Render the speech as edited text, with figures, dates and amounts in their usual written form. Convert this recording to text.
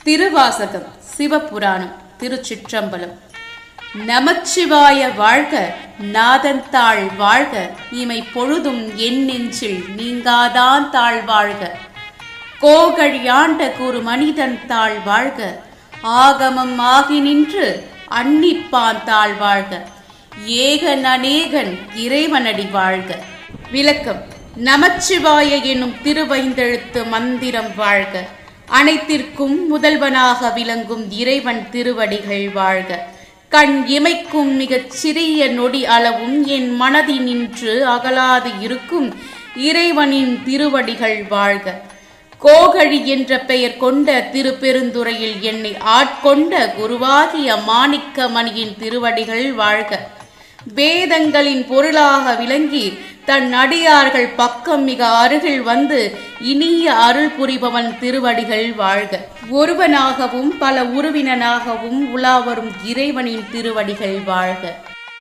திருவாசகம் சிவபுராணம் திருச்சிற்றம்பலம். நமச்சிவாய வாழ்க, நாதன்தாள் வாழ்க, இமை பொழுதும் என் நெஞ்சில் நீங்காதான் தாழ் வாழ்க. கோகழியாண்ட கூறு மனிதன் தாழ் வாழ்க, ஆகமம் ஆகி நின்று அன்னிப்பான் தாழ் வாழ்க. ஏகன் அநேகன் இறைவனடி வாழ்க. விளக்கம். நமச்சிவாய எனும் திருவைந்தெழுத்து மந்திரம் வாழ்க. அனைத்திற்கும் முதல்வனாக விளங்கும் இறைவன் திருவடிகள் வாழ்க. கண் இமைக்கும் மிகச் சிறிய நொடி அளவும் என் மனதினின்று அகலாது இருக்கும் இறைவனின் திருவடிகள் வாழ்க. கோகழி என்ற பெயர் கொண்ட திருப்பெருந்துறையில் என்னை ஆட்கொண்ட குருவாகிய மாணிக்க மணியின் திருவடிகள் வாழ்க. வேதங்களின் பொருளாக விளங்கி தன் அடியார்கள் பக்கம் மிக அருகில் வந்து இனிய அருள் புரிபவன் திருவடிகள் வாழ்க. ஒருவனாகவும் பல உருவினனாகவும் உலாவரும் இறைவனின் திருவடிகள் வாழ்க.